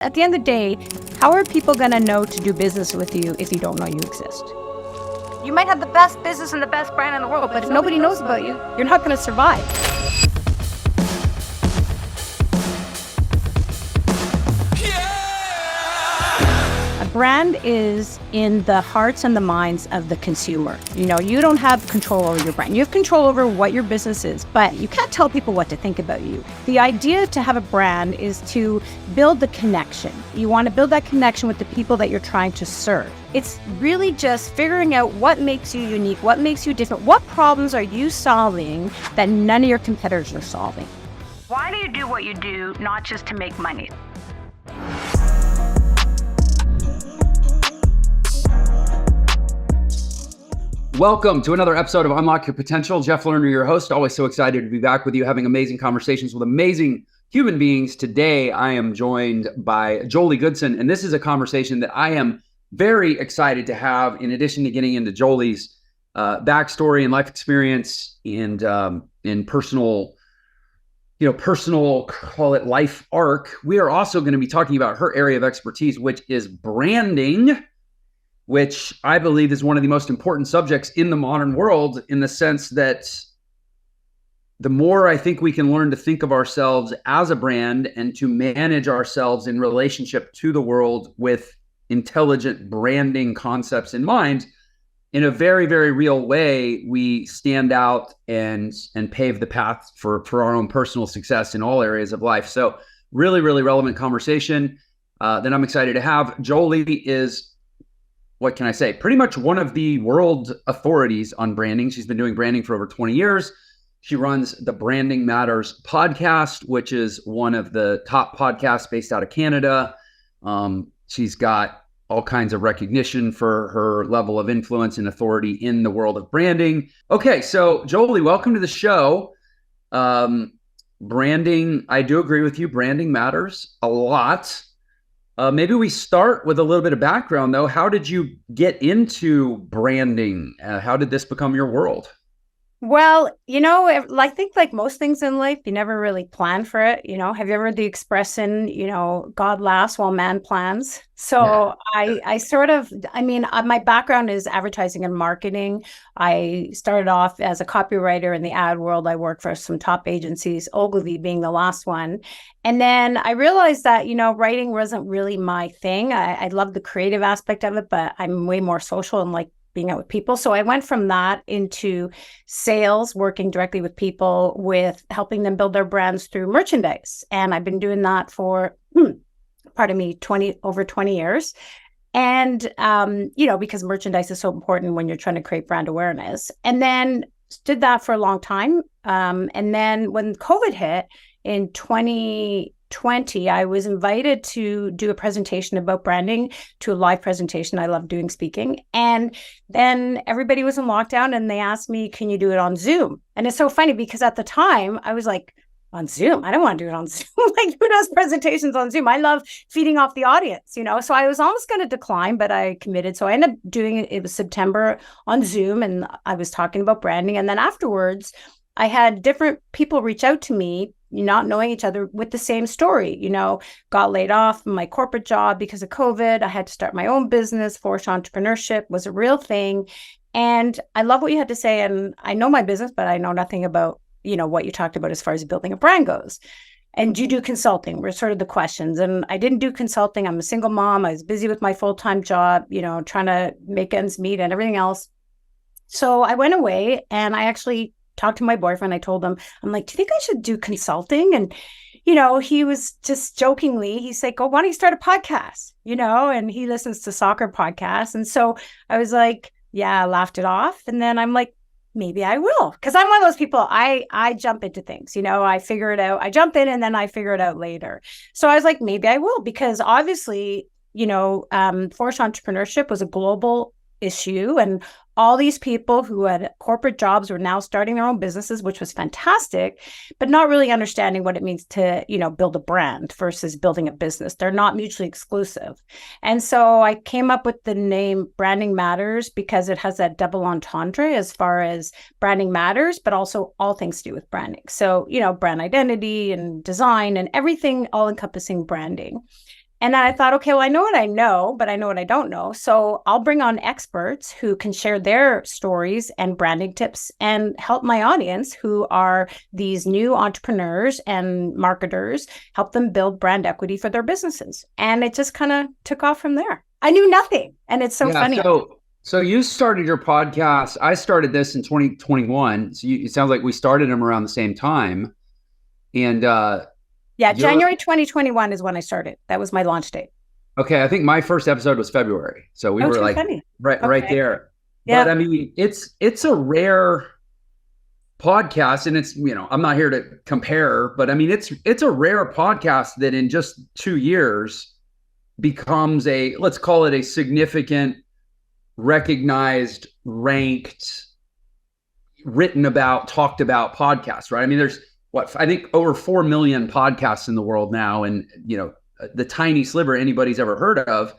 At the end of the day, how are people going to know to do business with you if you don't know you exist? You might have the best business and the best brand in the world, but if nobody knows about you, you're not going to survive. Brand is in the hearts and the minds of the consumer. You know, you don't have control over your brand. You have control over what your business is, but you can't tell people what to think about you. The idea to have a brand is to build the connection. You want to build that connection with the people that you're trying to serve. It's really just figuring out what makes you unique, what makes you different, what problems are you solving that none of your competitors are solving. Why do you do what you do, not just to make money? Welcome to another episode of Unlock Your Potential. Jeff Lerner, your host. Always so excited to be back with you, having amazing conversations with amazing human beings. Today, I am joined by Joelly Goodson, and this is a conversation that I am very excited to have. In addition to getting into Joelly's backstory and life experience and in personal, call it life arc, we are also going to be talking about her area of expertise, which is branding, which I believe is one of the most important subjects in the modern world, in the sense that the more I think we can learn to think of ourselves as a brand and to manage ourselves in relationship to the world with intelligent branding concepts in mind, in a very, very real way, we stand out and pave the path for our own personal success in all areas of life. So really, really relevant conversation that I'm excited to have. Joelly is, what can I say? Pretty much one of the world authorities on branding. She's been doing branding for over 20 years. She runs the Branding Matters podcast, which is one of the top podcasts based out of Canada. She's got all kinds of recognition for her level of influence and authority in the world of branding. Okay, so Joelly, welcome to the show. Branding, I do agree with you. Branding matters a lot. Maybe we start with a little bit of background, though. How did you get into branding? How did this become your world? Well, I think like most things in life, you never really plan for it. Have you ever heard the expression, God laughs while man plans? So yeah. My background is advertising and marketing. I started off as a copywriter in the ad world. I worked for some top agencies, Ogilvy being the last one. And then I realized that, writing wasn't really my thing. I love the creative aspect of it, but I'm way more social and like being out with people. So I went from that into sales, working directly with people, with helping them build their brands through merchandise. And I've been doing that for, over 20 years. And, because merchandise is so important when you're trying to create brand awareness. And then did that for a long time. And then when COVID hit in 2020, I was invited to do a presentation about branding, to a live presentation. I love doing speaking. And then everybody was in lockdown and they asked me, can you do it on Zoom? And it's so funny because at the time I was like, on Zoom? I don't want to do it on Zoom. Like, who does presentations on Zoom? I love feeding off the audience, So I was almost going to decline, but I committed. So I ended up doing it. It was September on Zoom and I was talking about branding. And then afterwards, I had different people reach out to me, not knowing each other, with the same story, got laid off from my corporate job because of COVID. I had to start my own business. Forced entrepreneurship was a real thing. And I love what you had to say. And I know my business, but I know nothing about, what you talked about as far as building a brand goes. And you do consulting were sort of the questions. And I didn't do consulting. I'm a single mom. I was busy with my full-time job, trying to make ends meet and everything else. So I went away and I actually talked to my boyfriend. I told him, I'm like, do you think I should do consulting? And, he was just jokingly, he's like, oh, why don't you start a podcast? And he listens to soccer podcasts. And so I was like, yeah, I laughed it off. And then I'm like, maybe I will. Because I'm one of those people, I jump into things, I figure it out. I jump in and then I figure it out later. So I was like, maybe I will, because obviously, forced entrepreneurship was a global issue. And all these people who had corporate jobs were now starting their own businesses, which was fantastic, but not really understanding what it means to, build a brand versus building a business. They're not mutually exclusive. And so I came up with the name Branding Matters because it has that double entendre as far as branding matters, but also all things to do with branding. So, brand identity and design and everything, all encompassing branding. And then I thought, okay, well, I know what I know, but I know what I don't know. So I'll bring on experts who can share their stories and branding tips and help my audience, who are these new entrepreneurs and marketers, help them build brand equity for their businesses. And it just kind of took off from there. I knew nothing. And it's so Yeah. funny. So you started your podcast. I started this in 2021. So it sounds like we started them around the same time. And yeah, January 2021 is when I started. That was my launch date. Okay, I think my first episode was February, so we were like funny. right there. Yeah. But I mean, it's a rare podcast, and it's, I'm not here to compare, but I mean, it's a rare podcast that in just 2 years becomes let's call it a significant, recognized, ranked, written about, talked about podcast, right? I mean, there's I think over 4 million podcasts in the world now, and the tiny sliver anybody's ever heard of.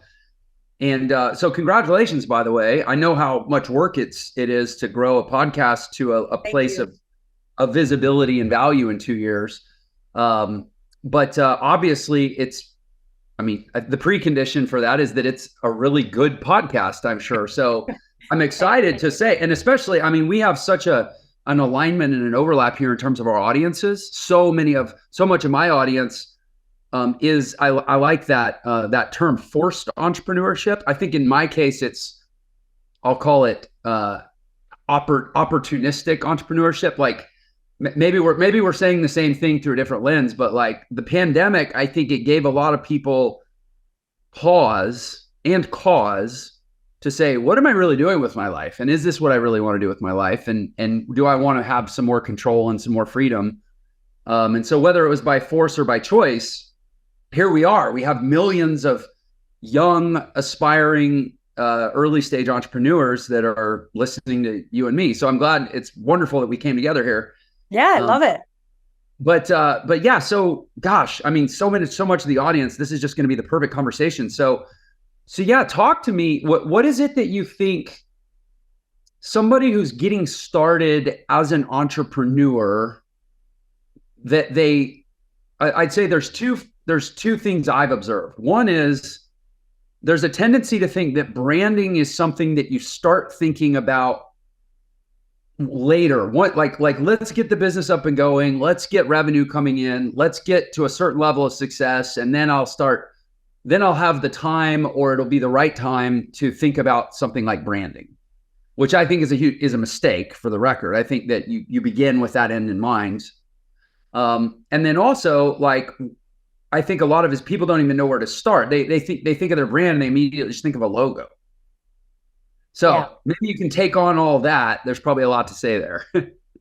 And so congratulations, by the way. I know how much work it is to grow a podcast to a place of visibility and value in 2 years. But obviously the precondition for that is that it's a really good podcast, I'm sure. So I'm excited to say, and especially, we have such an alignment and an overlap here in terms of our audiences. So much of my audience is I like that term, forced entrepreneurship. I think in my case, I'll call it opportunistic entrepreneurship. Like maybe we're saying the same thing through a different lens, but like the pandemic, I think it gave a lot of people pause and cause to say, what am I really doing with my life? And is this what I really want to do with my life? And do I want to have some more control and some more freedom? And so whether it was by force or by choice, here we are. We have millions of young, aspiring, early stage entrepreneurs that are listening to you and me. So I'm glad, it's wonderful that we came together here. Yeah, I love it. But yeah, so gosh, so much of the audience, this is just going to be the perfect conversation. So yeah, talk to me. What is it that you think somebody who's getting started as an entrepreneur, that I'd say there's two things I've observed. One is there's a tendency to think that branding is something that you start thinking about later. Like let's get the business up and going, let's get revenue coming in, let's get to a certain level of success, and then I'll have the time, or it'll be the right time to think about something like branding, which I think is a mistake, for the record. I think that you begin with that end in mind. And then also, like, I think a lot of people don't even know where to start. They think of their brand and they immediately just think of a logo. So maybe you can take on all that. There's probably a lot to say there.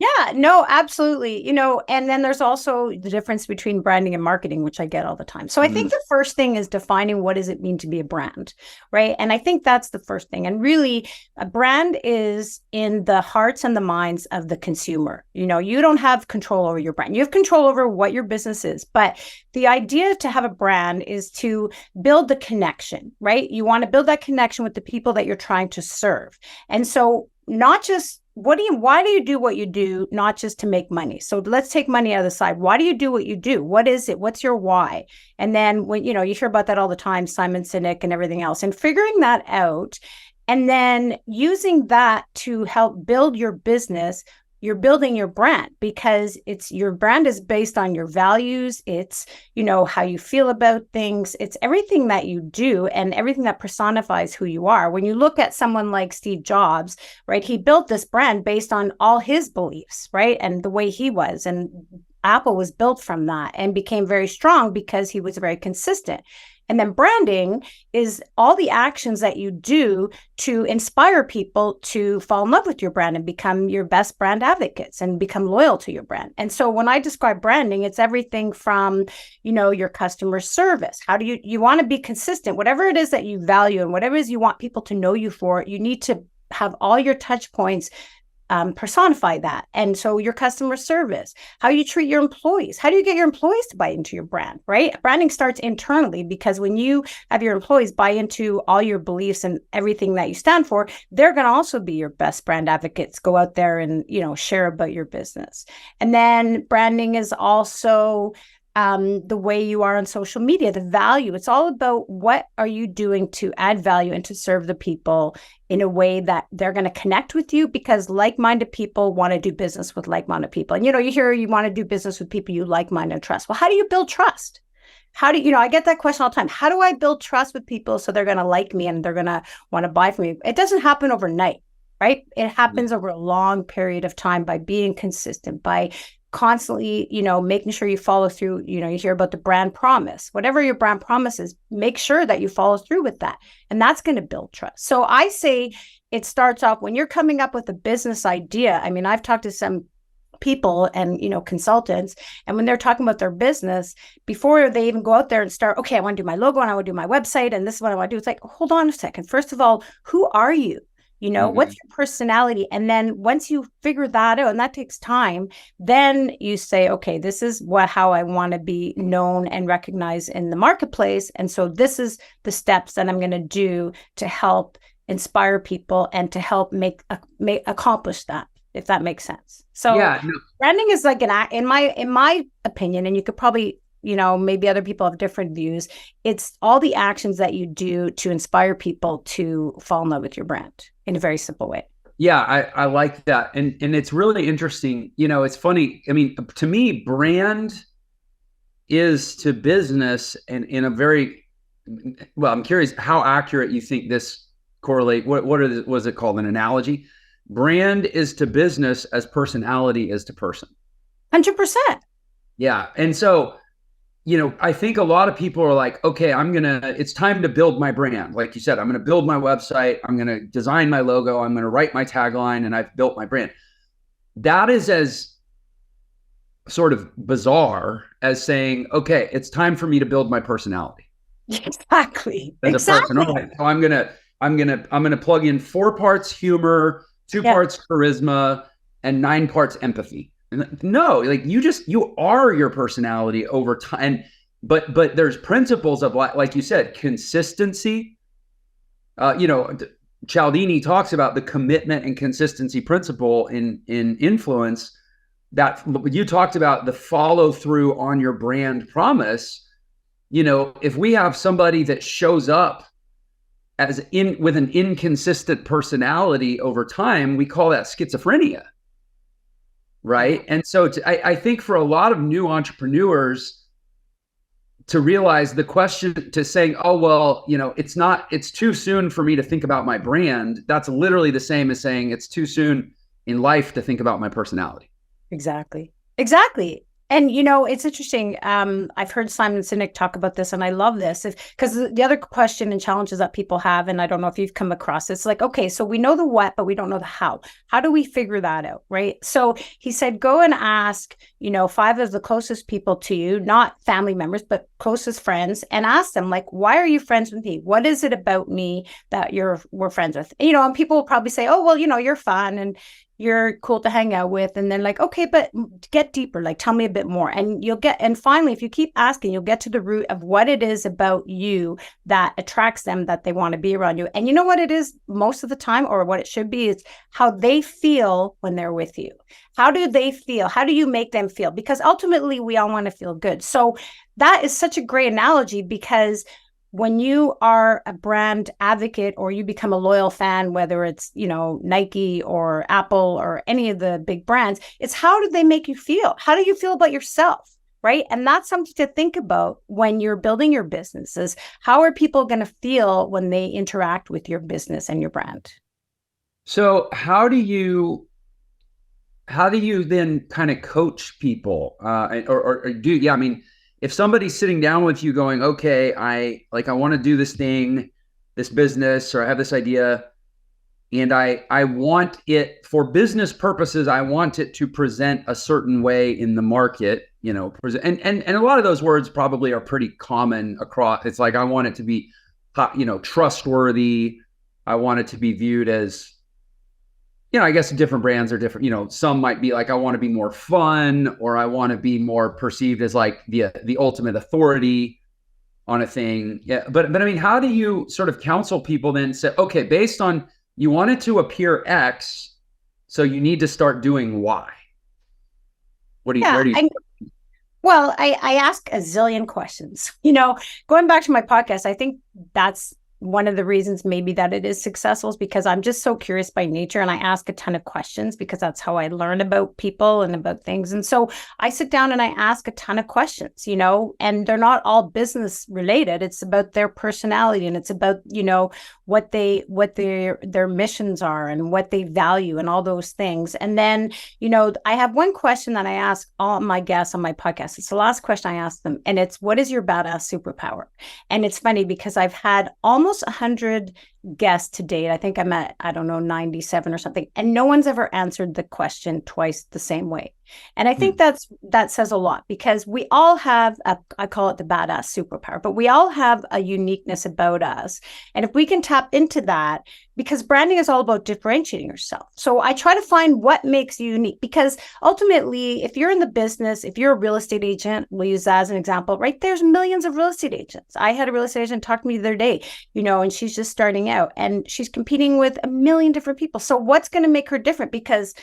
Yeah, no, absolutely. And then there's also the difference between branding and marketing, which I get all the time. So I think the first thing is defining what does it mean to be a brand, right? And I think that's the first thing. And really, a brand is in the hearts and the minds of the consumer. You don't have control over your brand. You have control over what your business is. But the idea to have a brand is to build the connection, right? You want to build that connection with the people that you're trying to serve. And so not just why do you do what you do, not just to make money? So let's take money out of the side. Why do you do what you do? What is it? What's your why? And then when, you hear about that all the time, Simon Sinek and everything else, and figuring that out, and then using that to help build your business. You're building your brand, because your brand is based on your values. It's, how you feel about things. It's everything that you do and everything that personifies who you are. When you look at someone like Steve Jobs, right, he built this brand based on all his beliefs, right, and the way he was. And Apple was built from that and became very strong because he was very consistent. And then branding is all the actions that you do to inspire people to fall in love with your brand and become your best brand advocates and become loyal to your brand. And so when I describe branding, it's everything from, your customer service. How do you want to be consistent? Whatever it is that you value and whatever it is you want people to know you for, you need to have all your touch points personify that. And so your customer service, how you treat your employees, how do you get your employees to buy into your brand, right? Branding starts internally, because when you have your employees buy into all your beliefs and everything that you stand for, they're going to also be your best brand advocates, go out there and, share about your business. And then branding is also the way you are on social media, the value. It's all about what are you doing to add value and to serve the people in a way that they're going to connect with you, because like-minded people want to do business with like-minded people. And, you hear you want to do business with people you like-minded and trust. Well, how do you build trust? How do I get that question all the time. How do I build trust with people so they're going to like me and they're going to want to buy from me? It doesn't happen overnight, right? It happens over a long period of time by being consistent, by constantly, making sure you follow through. You hear about the brand promise. Whatever your brand promise is, make sure that you follow through with that. And that's going to build trust. So I say it starts off when you're coming up with a business idea. I mean, I've talked to some people and consultants, and when they're talking about their business, before they even go out there and start, okay, I want to do my logo and I want to do my website and this is what I want to do, it's like, hold on a second. First of all, who are you? What's your personality? And then once you figure that out, and that takes time, then you say, okay, this is how I want to be known and recognized in the marketplace. And so this is the steps that I'm going to do to help inspire people and to help make accomplish that, if that makes sense. So yeah, no. Branding is like in my opinion, and you could probably, maybe other people have different views. It's all the actions that you do to inspire people to fall in love with your brand in a very simple way. Yeah, I like that. And it's really interesting. It's funny. I mean, to me, brand is to business, and in a very, well, I'm curious how accurate you think this correlate. Was it called, an analogy? Brand is to business as personality is to person. 100%. Yeah. And so, I think a lot of people are like, okay, it's time to build my brand. Like you said, I'm going to build my website. I'm going to design my logo. I'm going to write my tagline, and I've built my brand. That is as sort of bizarre as saying, okay, it's time for me to build my personality. Exactly. As a person. All right. So I'm going to plug in 4 parts humor, 2 parts charisma, and 9 parts empathy. No, like you are your personality over time. But there's principles of, like you said, consistency. Cialdini talks about the commitment and consistency principle in influence. That you talked about the follow through on your brand promise. If we have somebody that shows up with an inconsistent personality over time, we call that schizophrenia. Right. And so I think for a lot of new entrepreneurs to realize the question to saying, oh, well, it's too soon for me to think about my brand. That's literally the same as saying it's too soon in life to think about my personality. Exactly. And, it's interesting. I've heard Simon Sinek talk about this, and I love this because the other question and challenges that people have, and I don't know if you've come across, it's like, okay, so we know the what, but we don't know the how. How do we figure that out? Right. So he said, go and ask, 5 of the closest people to you, not family members, but closest friends, and ask them, like, why are you friends with me? What is it about me that we're friends with? And people will probably say, oh, well, you're fun and you're cool to hang out with. And then like, okay, but get deeper, like tell me a bit more. And finally, if you keep asking, you'll get to the root of what it is about you that attracts them, that they want to be around you. And you know what it is most of the time, or what it should be, is how they feel when they're with you. How do they feel? How do you make them feel? Because ultimately we all want to feel good. So that is such a great analogy, because when you are a brand advocate or you become a loyal fan, whether it's, Nike or Apple or any of the big brands, it's how do they make you feel? How do you feel about yourself? Right. And that's something to think about when you're building your businesses. How are people going to feel when they interact with your business and your brand? So how do you then kind of coach people or do, yeah, I mean, if somebody's sitting down with you going, okay, I want to do this thing, this business, or I have this idea, and I want it for business purposes, I want it to present a certain way in the market, and a lot of those words probably are pretty common across. It's like, I want it to be, trustworthy. I want it to be viewed as, I guess different brands are different. Some might be like, I want to be more fun, or I want to be more perceived as like the ultimate authority on a thing. Yeah. But I mean, how do you sort of counsel people then say, okay, based on you want it to appear X, so you need to start doing Y? Where do you? Well, I ask a zillion questions. Going back to my podcast, I think that's one of the reasons maybe that it is successful is because I'm just so curious by nature and I ask a ton of questions because that's how I learn about people and about things. And so I sit down and I ask a ton of questions, and they're not all business related. It's about their personality and it's about, what their missions are and what they value and all those things. And then, I have one question that I ask all my guests on my podcast. It's the last question I ask them. And it's, what is your badass superpower? And it's funny because I've had almost 100 guests to date. I think I'm at, I don't know, 97 or something. And no one's ever answered the question twice the same way. And I think that says a lot because we all have I call it the badass superpower, but we all have a uniqueness about us. And if we can tap into that, because branding is all about differentiating yourself. So I try to find what makes you unique because ultimately, if you're in the business, if you're a real estate agent, we'll use that as an example, right? There's millions of real estate agents. I had a real estate agent talk to me the other day, and she's just starting out and she's competing with a million different people. So what's going to make her different? Because,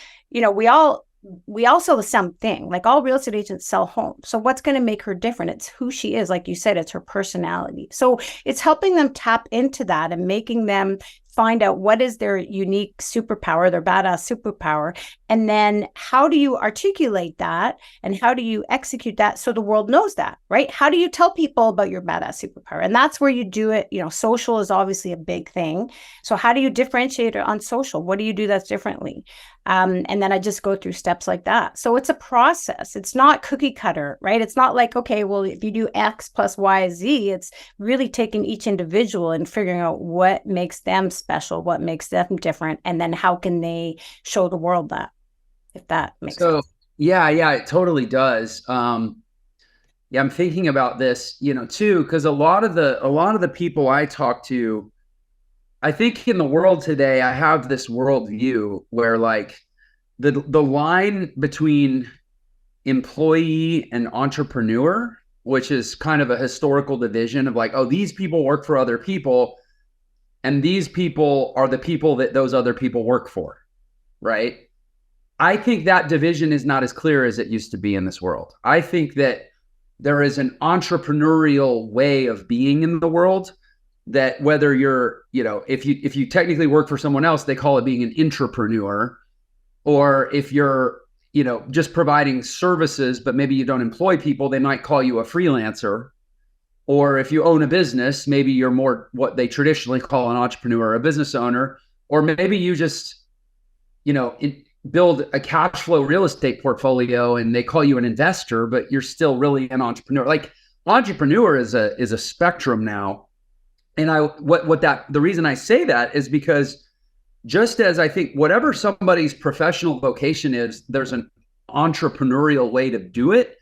we all sell the same thing. Like all real estate agents sell homes. So what's going to make her different? It's who she is. Like you said, it's her personality. So it's helping them tap into that and making them find out what is their unique superpower, their badass superpower. And then how do you articulate that? And how do you execute that so the world knows that, right? How do you tell people about your badass superpower? And that's where you do it. Social is obviously a big thing. So how do you differentiate it on social? What do you do that's differently? And then I just go through steps like that. So it's a process. It's not cookie cutter, right? It's not like, okay, well, if you do X plus Y, Z, it's really taking each individual and figuring out what makes them special, what makes them different, and then how can they show the world that, if that makes sense. Yeah, it totally does. Yeah, I'm thinking about this, too, because a lot of the people I talk to, I think in the world today, I have this worldview where like the line between employee and entrepreneur, which is kind of a historical division of like, oh, these people work for other people, and these people are the people that those other people work for, right? I think that division is not as clear as it used to be in this world. I think that there is an entrepreneurial way of being in the world that whether you're, if you technically work for someone else, they call it being an intrapreneur, or if you're, just providing services, but maybe you don't employ people, they might call you a freelancer. Or if you own a business, maybe you're more what they traditionally call an entrepreneur, a business owner, or maybe you just, build a cash flow real estate portfolio and they call you an investor, but you're still really an entrepreneur. Like entrepreneur is a spectrum now. And the reason I say that is because just as I think whatever somebody's professional vocation is, there's an entrepreneurial way to do it.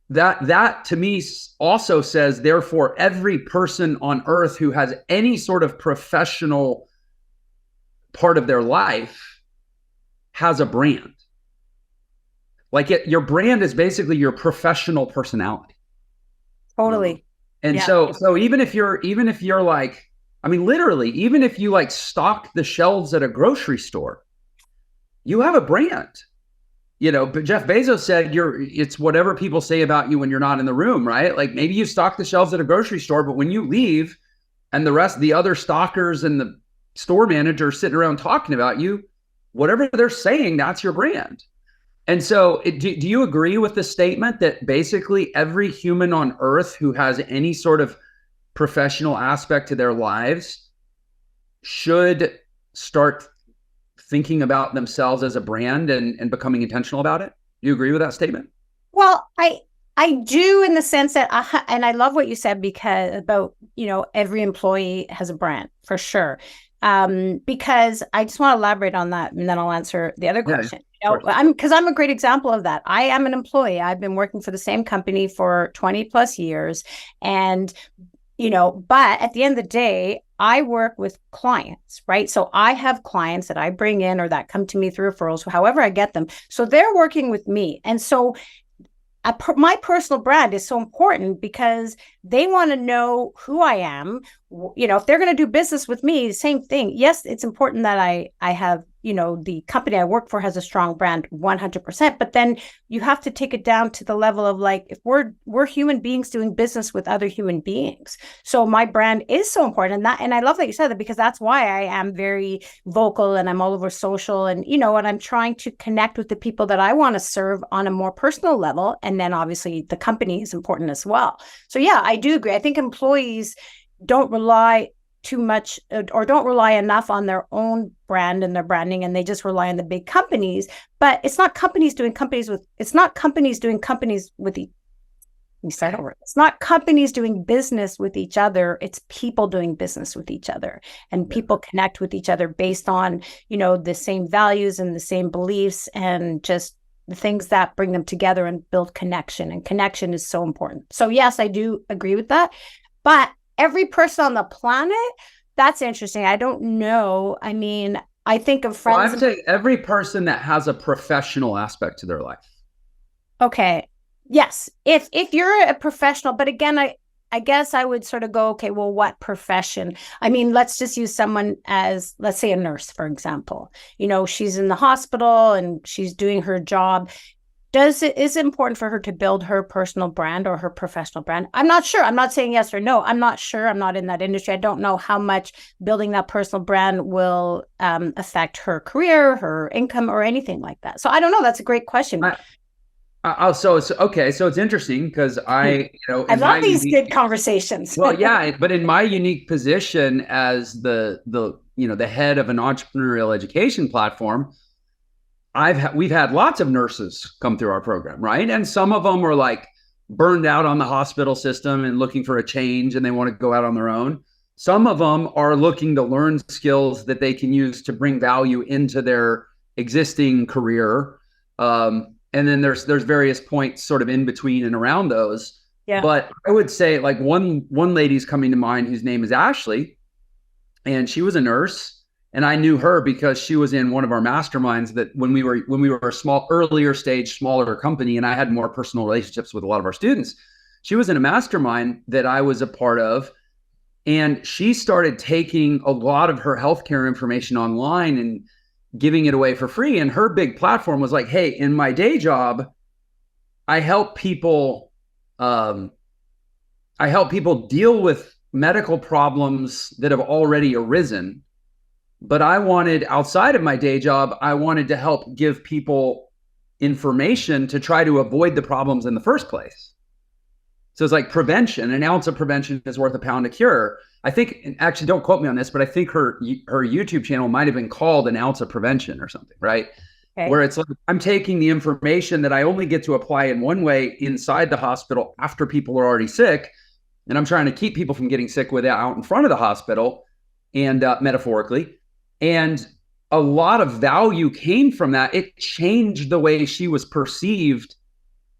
That to me also says, therefore, every person on earth who has any sort of professional part of their life has a brand. Like your brand is basically your professional personality. Totally. And Yeah. so even if you're like, I mean, literally, even if you like stock the shelves at a grocery store, you have a brand. But Jeff Bezos said it's whatever people say about you when you're not in the room, right? Like maybe you stock the shelves at a grocery store, but when you leave and the other stockers and the store manager sitting around talking about you, whatever they're saying, that's your brand. And so do you agree with the statement that basically every human on earth who has any sort of professional aspect to their lives should start thinking about themselves as a brand and becoming intentional about it? Do you agree with that statement? Well, I do in the sense that, and I love what you said because about, every employee has a brand for sure. Because I just want to elaborate on that and then I'll answer the other question. Because I'm a great example of that. I am an employee. I've been working for the same company for 20 plus years. And, but at the end of the day, I work with clients, right? So I have clients that I bring in or that come to me through referrals, however I get them. So they're working with me. And so my personal brand is so important because they want to know who I am. If they're going to do business with me, same thing. Yes, it's important that I have the company I work for has a strong brand 100%, but then you have to take it down to the level of like, if we're human beings doing business with other human beings. So my brand is so important. And I love that you said that, because that's why I am very vocal and I'm all over social, and and I'm trying to connect with the people that I want to serve on a more personal level. And then obviously the company is important as well. So yeah, I do agree. I think employees don't rely too much or don't rely enough on their own brand and their branding, and they just rely on the big companies. But it's not companies doing companies with it's not companies doing companies with let me start over. It's not companies doing business with each other. It's people doing business with each other, and people connect with each other based on, the same values and the same beliefs, and just the things that bring them together and build connection. And connection is so important. So yes, I do agree with that. But every person on the planet, that's interesting. I don't know. I mean, I think of friends. Well, I would say every person that has a professional aspect to their life. Okay. Yes. If you're a professional, but again, I guess I would sort of go, okay, well, what profession? I mean, let's just use someone as, let's say, a nurse, for example. She's in the hospital and she's doing her job. Is it important for her to build her personal brand or her professional brand? I'm not sure. I'm not saying yes or no. I'm not sure. I'm not in that industry. I don't know how much building that personal brand will affect her career, her income, or anything like that. So I don't know. That's a great question. So it's interesting because I love these good conversations. Well, yeah, but in my unique position as the head of an entrepreneurial education platform, we've had lots of nurses come through our program, right? And some of them were like burned out on the hospital system and looking for a change, and they want to go out on their own. Some of them are looking to learn skills that they can use to bring value into their existing career. And then there's various points sort of in between and around those. Yeah. But I would say like one lady's coming to mind whose name is Ashley, and she was a nurse. And I knew her because she was in one of our masterminds that when we were a earlier stage, smaller company, and I had more personal relationships with a lot of our students. She was in a mastermind that I was a part of. And she started taking a lot of her healthcare information online and giving it away for free. And her big platform was like, hey, in my day job, I help people deal with medical problems that have already arisen. But I wanted, outside of my day job, I wanted to help give people information to try to avoid the problems in the first place. So it's like prevention. An ounce of prevention is worth a pound of cure. I think, and actually don't quote me on this, but I think her YouTube channel might have been called An Ounce of Prevention or something, right? Okay. Where it's like, I'm taking the information that I only get to apply in one way inside the hospital after people are already sick. And I'm trying to keep people from getting sick with it out in front of the hospital, and metaphorically. And a lot of value came from that. It changed the way she was perceived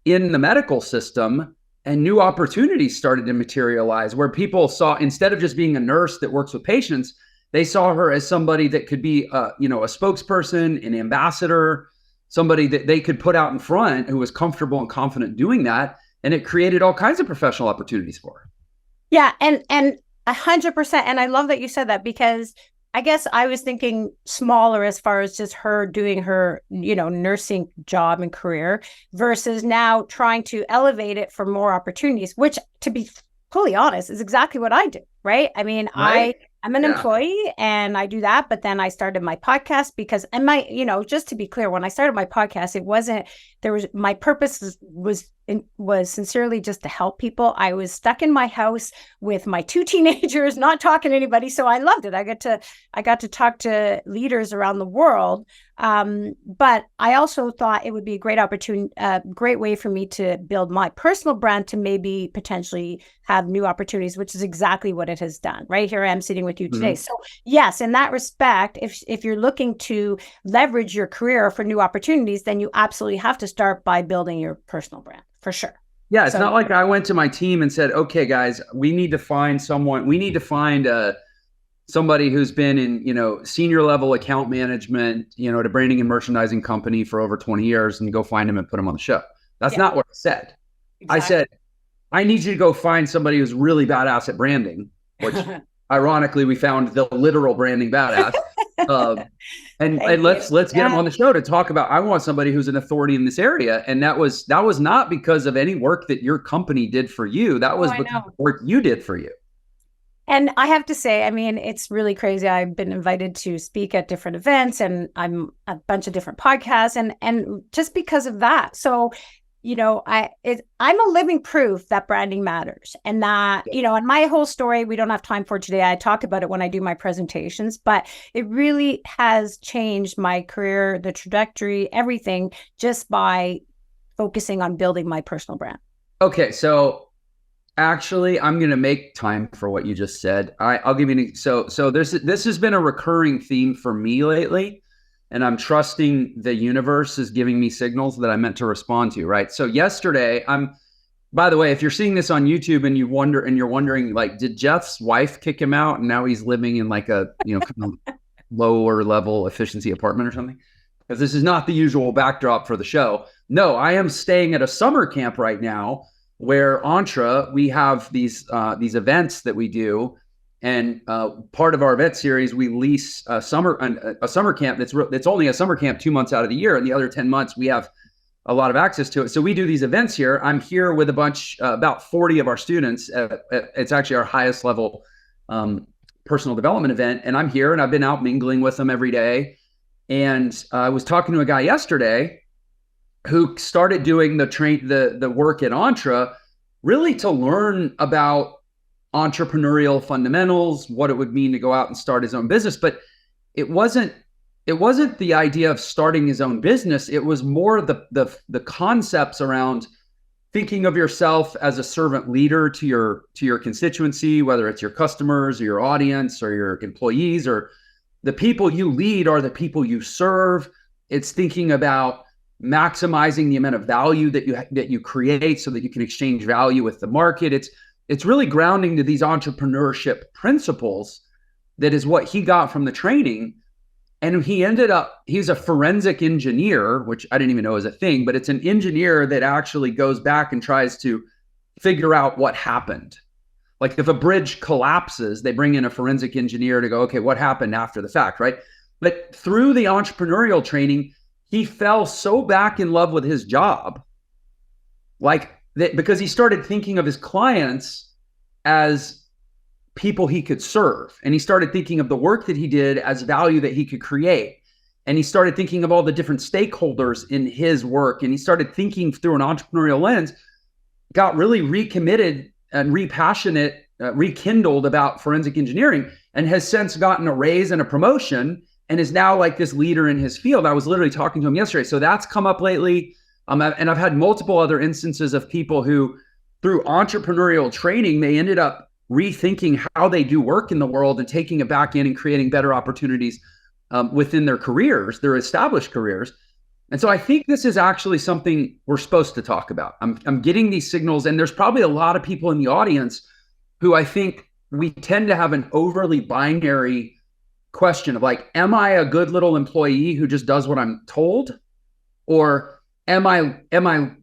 in the medical system, and new opportunities started to materialize where people saw, instead of just being a nurse that works with patients, they saw her as somebody that could be a spokesperson, an ambassador, somebody that they could put out in front who was comfortable and confident doing that. And it created all kinds of professional opportunities for her. Yeah. And 100%. And I love that you said that, because I guess I was thinking smaller as far as just her doing her, nursing job and career, versus now trying to elevate it for more opportunities, which, to be fully honest, is exactly what I do. Right. I mean, right? I'm an employee and I do that. But then I started my podcast because, and just to be clear, when I started my podcast, my purpose was sincerely just to help people. I was stuck in my house with my 2 teenagers, not talking to anybody. So I loved it. I got to talk to leaders around the world. But I also thought it would be a great opportunity, a great way for me to build my personal brand, to maybe potentially have new opportunities, which is exactly what it has done. Right here I am sitting with you today. Mm-hmm. So yes, in that respect, if you're looking to leverage your career for new opportunities, then you absolutely have to start by building your personal brand, for sure. Yeah, it's not like I went to my team and said, okay, guys, we need to find somebody who's been in, senior level account management, at a branding and merchandising company for over 20 years, and go find him and put him on the show. That's not what I said. Exactly. I said, I need you to go find somebody who's really badass at branding, which ironically we found the literal branding badass. Um, and Thank you. let's get him Yeah. on the show to talk about. I want somebody who's an authority in this area, and that was not because of any work that your company did for you. That Oh, was I because of know. the work you did for you. And I have to say, I mean, it's really crazy. I've been invited to speak at different events and I'm a bunch of different podcasts and just because of that. So, I'm a living proof that branding matters and that, and my whole story, we don't have time for today. I talk about it when I do my presentations, but it really has changed my career, the trajectory, everything just by focusing on building my personal brand. Okay, so actually, I'm going to make time for what you just said. I'll give you so this has been a recurring theme for me lately, and I'm trusting the universe is giving me signals that I meant to respond to, right? So yesterday, by the way, if you're seeing this on YouTube and you're wondering like, did Jeff's wife kick him out and now he's living in like a, kind of lower level efficiency apartment or something? Because this is not the usual backdrop for the show. No, I am staying at a summer camp right now where Entre, we have these events that we do, and part of our event series, we lease a summer camp that's only a summer camp 2 months out of the year, and the other 10 months we have a lot of access to it. So we do these events here. I'm here with a bunch, about 40 of our students. It's actually our highest level personal development event, and I'm here, and I've been out mingling with them every day. And I was talking to a guy yesterday who started doing the work at Entre really to learn about entrepreneurial fundamentals, what it would mean to go out and start his own business. But it wasn't the idea of starting his own business. It was more the concepts around thinking of yourself as a servant leader to your constituency, whether it's your customers or your audience or your employees, or the people you lead are the people you serve. It's thinking about maximizing the amount of value that you create so that you can exchange value with the market. It's really grounding to these entrepreneurship principles. That is what he got from the training. And he's a forensic engineer, which I didn't even know was a thing, but it's an engineer that actually goes back and tries to figure out what happened. Like if a bridge collapses, they bring in a forensic engineer to go, okay, what happened after the fact, right? But through the entrepreneurial training, he fell so back in love with his job, like that, because he started thinking of his clients as people he could serve. And he started thinking of the work that he did as value that he could create. And he started thinking of all the different stakeholders in his work. And he started thinking through an entrepreneurial lens, got really recommitted and rekindled about forensic engineering, and has since gotten a raise and a promotion and is now like this leader in his field. I was literally talking to him yesterday. So that's come up lately. And I've had multiple other instances of people who, through entrepreneurial training, they ended up rethinking how they do work in the world and taking it back in and creating better opportunities within their careers, their established careers. And so I think this is actually something we're supposed to talk about. I'm getting these signals, and there's probably a lot of people in the audience who I think we tend to have an overly binary question of like, am I a good little employee who just does what I'm told? Or am I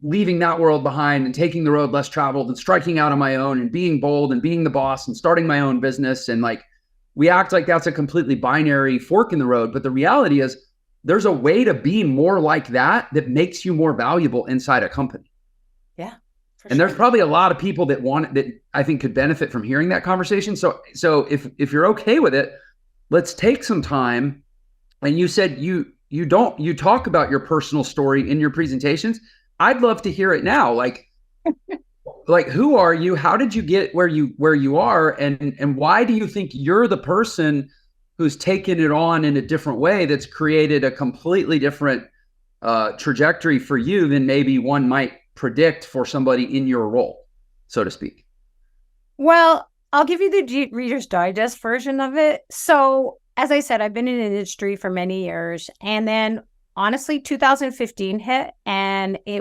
leaving that world behind and taking the road less traveled and striking out on my own and being bold and being the boss and starting my own business? And like, we act like that's a completely binary fork in the road. But the reality is there's a way to be more like that makes you more valuable inside a company. Yeah. And there's probably a lot of people that I think could benefit from hearing that conversation. So if you're okay with it, let's take some time. And you said you talk about your personal story in your presentations. I'd love to hear it now. Like who are you? How did you get where you are? And why do you think you're the person who's taken it on in a different way that's created a completely different trajectory for you than maybe one might predict for somebody in your role, so to speak? Well, I'll give you the Reader's Digest version of it. So, as I said, I've been in the industry for many years. And then, honestly, 2015 hit, and I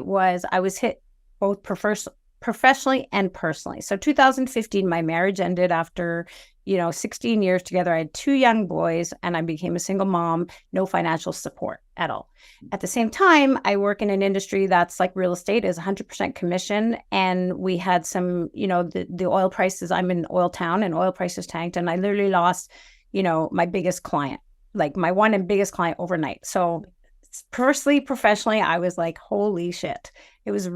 was hit both professionally and personally. So, 2015, my marriage ended after 16 years together. I had 2 young boys, and I became a single mom, no financial support at all. At the same time, I work in an industry that's like real estate, is 100% commission. And we had some, the oil prices, I'm in oil town, and oil prices tanked. And I literally lost, my biggest client. like my one and biggest client overnight. So personally, professionally, I was like, holy shit. It was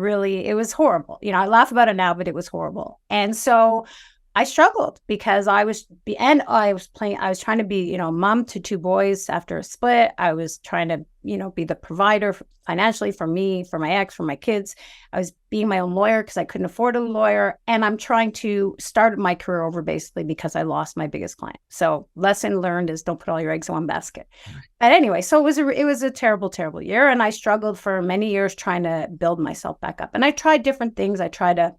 horrible. I laugh about it now, but it was horrible. And so I struggled because I was trying to be, mom to two boys after a split. I was trying to, be the provider financially for me, for my ex, for my kids. I was being my own lawyer because I couldn't afford a lawyer. And I'm trying to start my career over basically because I lost my biggest client. So lesson learned is don't put all your eggs in one basket. But anyway, so it was a terrible, terrible year. And I struggled for many years trying to build myself back up. And I tried different things. I tried to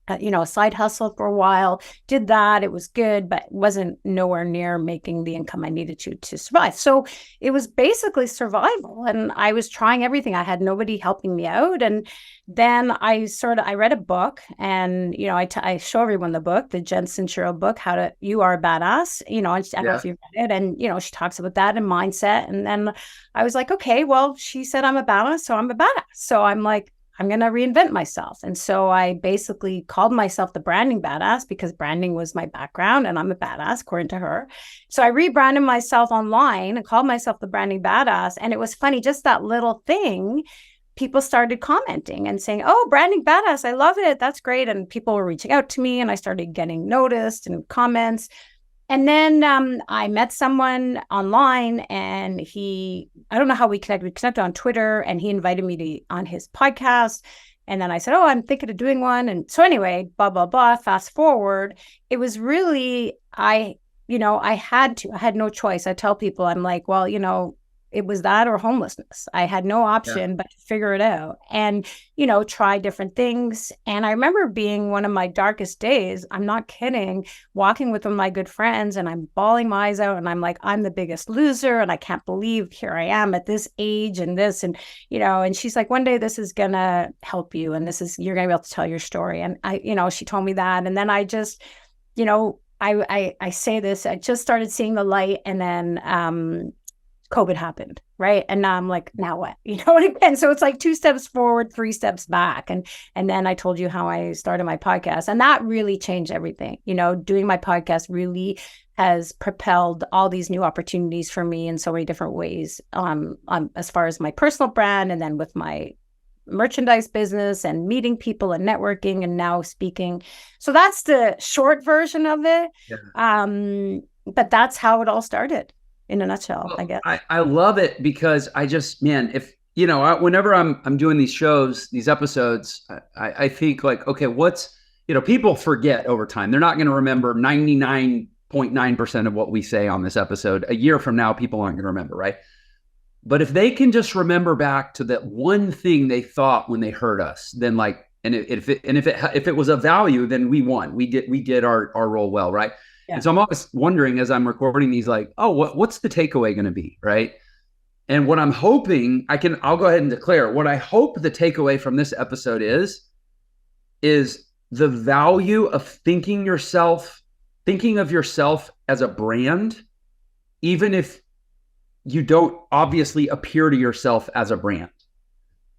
a side hustle for a while, did that. It was good, but wasn't nowhere near making the income I needed to survive. So it was basically survival. And I was trying everything. I had nobody helping me out. And then I read a book, and, I show everyone the book, the Jen Sincero book, You Are a Badass, I don't know if you've read it. And, she talks about that and mindset. And then I was like, okay, well, she said I'm a badass, so I'm a badass. So I'm like, I'm going to reinvent myself. And so I basically called myself the branding badass because branding was my background and I'm a badass according to her. So I rebranded myself online and called myself the branding badass. And it was funny, just that little thing, people started commenting and saying, oh, branding badass, I love it. That's great. And people were reaching out to me and I started getting noticed and comments. And then I met someone online, and I don't know how we connected on Twitter, and he invited me on his podcast. And then I said, oh, I'm thinking of doing one. And so anyway, blah, blah, blah, fast forward, it was really, I had no choice. I tell people, I'm like, well, it was that or homelessness. I had no option but to figure it out and, try different things. And I remember being one of my darkest days. I'm not kidding, walking with one of my good friends, and I'm bawling my eyes out. And I'm like, I'm the biggest loser. And I can't believe here I am at this age and this. And, and she's like, one day this is going to help you. And you're going to be able to tell your story. And she told me that. And then I just, I say this, I just started seeing the light. And then, COVID happened, right? And now I'm like, now what? And so it's like 2 steps forward, 3 steps back. And then I told you how I started my podcast, and that really changed everything. Doing my podcast really has propelled all these new opportunities for me in so many different ways, as far as my personal brand, and then with my merchandise business and meeting people and networking and now speaking. So that's the short version of it. Yeah. But that's how it all started. In a nutshell, well, I guess. I love it because I just, man, if, whenever I'm doing these shows, these episodes, I think like, okay, people forget over time. They're not going to remember 99.9% of what we say on this episode. A year from now, people aren't going to remember, right? But if they can just remember back to that one thing they thought when they heard us, then like, and if it was of value, then we won. We did our role well, right? Yeah. And so I'm always wondering as I'm recording these, like, oh, what's the takeaway going to be, right? And what I'm hoping, I'll go ahead and declare what I hope the takeaway from this episode is the value of thinking of yourself as a brand, even if you don't obviously appear to yourself as a brand,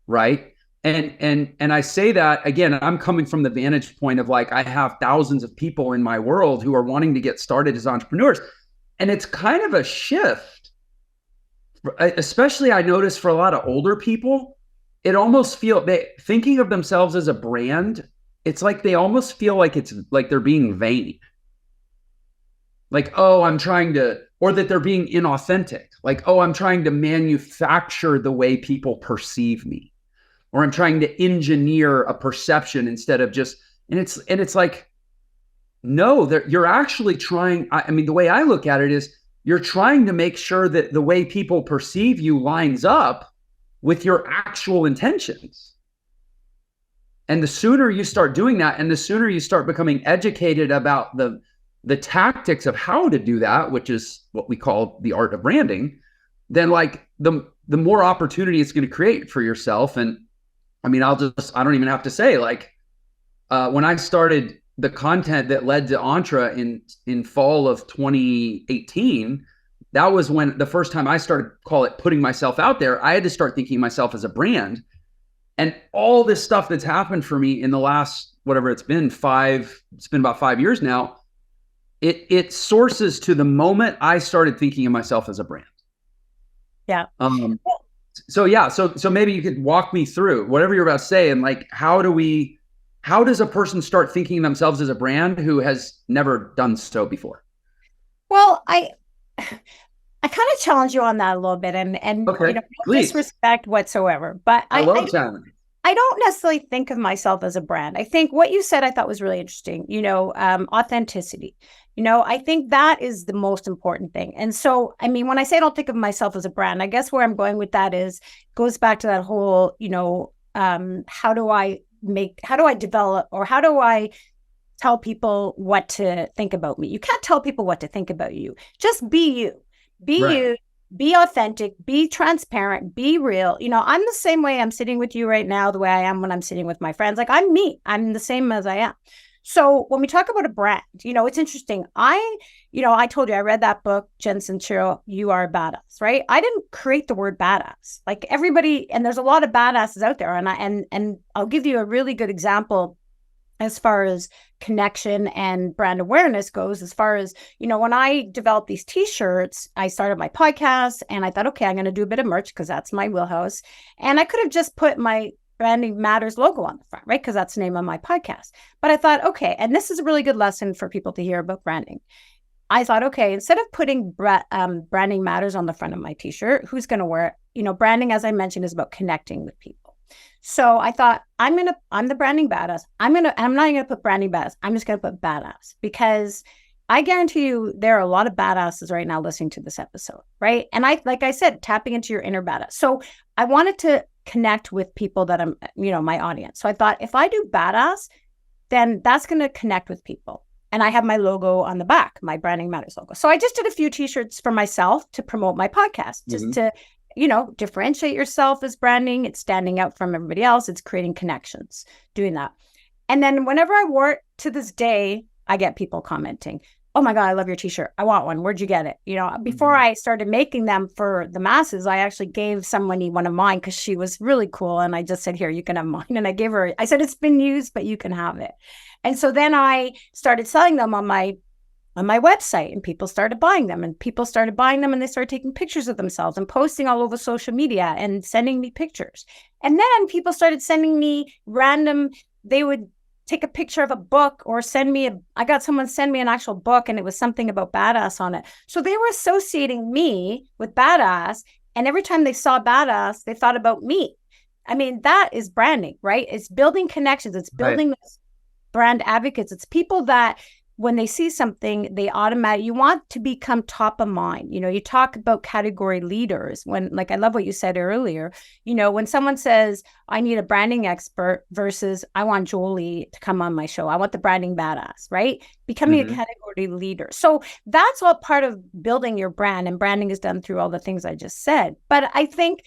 right? And I say that, again, I'm coming from the vantage point of like, I have thousands of people in my world who are wanting to get started as entrepreneurs. And it's kind of a shift, especially I notice for a lot of older people, it almost thinking of themselves as a brand, it's like they almost feel like it's like they're being vain. Like, oh, or that they're being inauthentic. Like, oh, I'm trying to manufacture the way people perceive me. Or I'm trying to engineer a perception instead of just, and it's like, no, you're actually trying. I mean, the way I look at it is you're trying to make sure that the way people perceive you lines up with your actual intentions. And the sooner you start doing that, and the sooner you start becoming educated about the tactics of how to do that, which is what we call the art of branding, then like the more opportunity it's going to create for yourself. And I mean, I don't even have to say, like, when I started the content that led to Entre in fall of 2018, that was when the first time I started, putting myself out there. I had to start thinking of myself as a brand. And all this stuff that's happened for me in the last, whatever it's been about 5 years now, it sources to the moment I started thinking of myself as a brand. Yeah. Um, so maybe you could walk me through whatever you're about to say, and like, how does a person start thinking of themselves as a brand who has never done so before? Well, I kind of challenge you on that a little bit, and Okay, no please. disrespect whatsoever, but I love challenge. I don't necessarily think of myself as a brand. I think what you said I thought was really interesting. Authenticity. I think that is the most important thing. And so, I mean, when I say I don't think of myself as a brand, I guess where I'm going with that is goes back to that whole, how do I develop, or how do I tell people what to think about me? You can't tell people what to think about you. Just be you. Be Right. you. Be authentic, be transparent, be real. I'm the same way I'm sitting with you right now, the way I am when I'm sitting with my friends. Like, I'm me. I'm the same as I am. So when we talk about a brand, it's interesting. I told you I read that book, Jen Sincero, You Are a Badass, right? I didn't create the word badass. Like everybody, and there's a lot of badasses out there. And I'll give you a really good example as far as connection and brand awareness goes. As far as, when I developed these t-shirts, I started my podcast and I thought, okay, I'm going to do a bit of merch because that's my wheelhouse. And I could have just put my Branding Matters logo on the front, right? Because that's the name of my podcast. But I thought, okay, and this is a really good lesson for people to hear about branding. I thought, okay, instead of putting Branding Matters on the front of my t-shirt, who's going to wear it? Branding, as I mentioned, is about connecting with people. So I thought, I'm the branding badass. I'm not going to put branding badass. I'm just going to put badass, because I guarantee you there are a lot of badasses right now listening to this episode, right? And like I said, tapping into your inner badass. So I wanted to connect with people that I'm, my audience. So I thought, if I do badass, then that's going to connect with people. And I have my logo on the back, my Branding Matters logo. So I just did a few t-shirts for myself to promote my podcast, just to differentiate yourself as branding. It's standing out from everybody else. It's creating connections, doing that. And then whenever I wore it, to this day, I get people commenting, oh my God, I love your t-shirt. I want one. Where'd you get it? Before I started making them for the masses, I actually gave somebody one of mine because she was really cool. And I just said, here, you can have mine. And I said, it's been used, but you can have it. And so then I started selling them on my website, and people started buying them, and they started taking pictures of themselves and posting all over social media and sending me pictures. And then people started sending me they would take a picture of a book or I got someone send me an actual book, and it was something about badass on it. So they were associating me with badass. And every time they saw badass, they thought about me. I mean, that is branding, right? It's building connections. It's building those brand advocates. It's people that when they see something, you want to become top of mind. You talk about category leaders I love what you said earlier, when someone says, I need a branding expert versus I want Joelly to come on my show. I want the branding badass, right? Becoming a category leader. So that's all part of building your brand, and branding is done through all the things I just said. But I think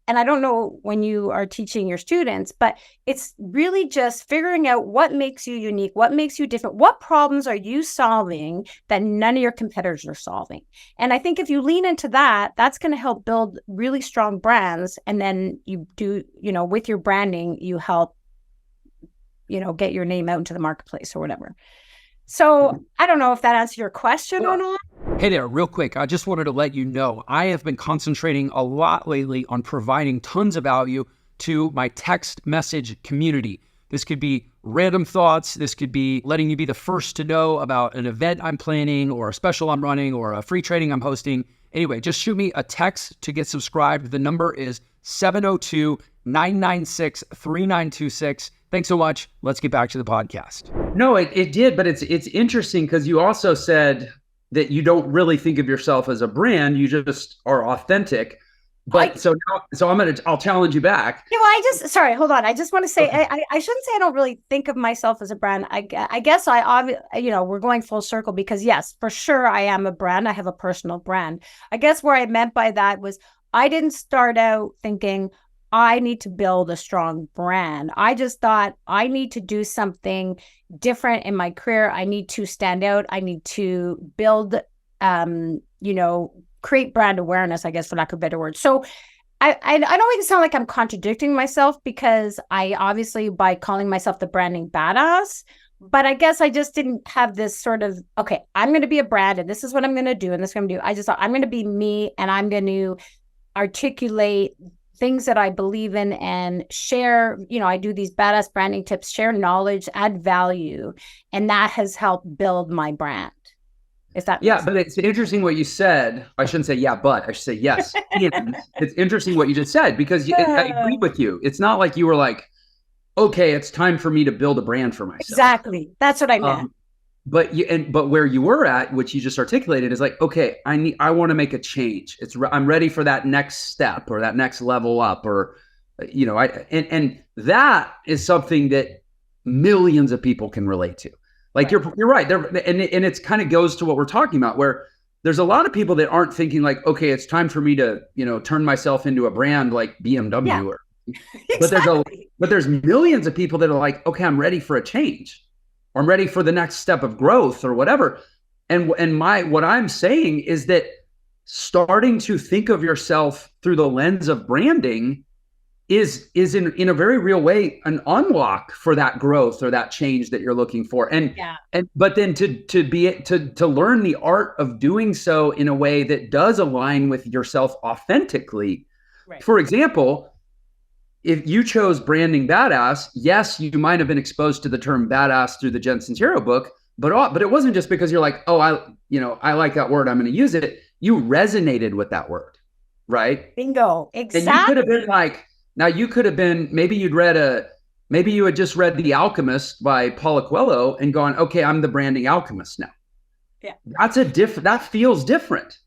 and I don't know when you are teaching your students, but it's really just figuring out what makes you unique, what makes you different, what problems are you solving that none of your competitors are solving. And I think if you lean into that, that's going to help build really strong brands. And then you do, with your branding, you help, get your name out into the marketplace or whatever. So I don't know if that answers your question or not. Hey there, real quick. I just wanted to let you know I have been concentrating a lot lately on providing tons of value to my text message community. This could be random thoughts. This could be letting you be the first to know about an event I'm planning or a special I'm running or a free training I'm hosting. Anyway, just shoot me a text to get subscribed. The number is 702-996-3926. Thanks so much. Let's get back to the podcast. No, it did, but it's interesting because you also said that you don't really think of yourself as a brand. You just are authentic. But I'll challenge you back. Yeah, well, sorry, hold on. I just want to say, I shouldn't say I don't really think of myself as a brand. I guess we're going full circle because yes, for sure I am a brand. I have a personal brand. I guess where I meant by that was I didn't start out thinking I need to build a strong brand. I just thought I need to do something different in my career. I need to stand out. I need to build, create brand awareness, I guess, for lack of a better word. So I don't make it sound like I'm contradicting myself, because I obviously, by calling myself the branding badass, But I guess I just didn't have this sort of, okay, I'm going to be a brand and this is what I'm going to do and this is what I'm going to do. I just thought I'm going to be me and I'm going to articulate things that I believe in and share, I do these badass branding tips, share knowledge, add value. And that has helped build my brand. Is that but it's interesting what you said. I shouldn't say yeah, but I should say yes. And it's interesting what you just said, because I agree with you. It's not like you were like, okay, it's time for me to build a brand for myself. Exactly. That's what I meant. But where you were at, which you just articulated, is like, okay, I want to make a change. I'm ready for that next step or that next level up, or and that is something that millions of people can relate to. Like you're right there, and it's kind of goes to what we're talking about, where there's a lot of people that aren't thinking like, okay, it's time for me to turn myself into a brand like BMW or. Exactly. But there's millions of people that are like, okay, I'm ready for a change, or I'm ready for the next step of growth or whatever. And what I'm saying is that starting to think of yourself through the lens of branding is in a very real way an unlock for that growth or that change that you're looking for. But then to learn the art of doing so in a way that does align with yourself authentically. Right. For example, if you chose branding badass, yes, you might have been exposed to the term badass through the Jensen's Hero book, but it wasn't just because you're like, oh, I like that word, I'm going to use it. You resonated with that word, right? Bingo, exactly. And you could have been like, now you could have been, maybe you had just read The Alchemist by Paulo Coelho and gone, okay, I'm the branding alchemist now. Yeah, that feels different.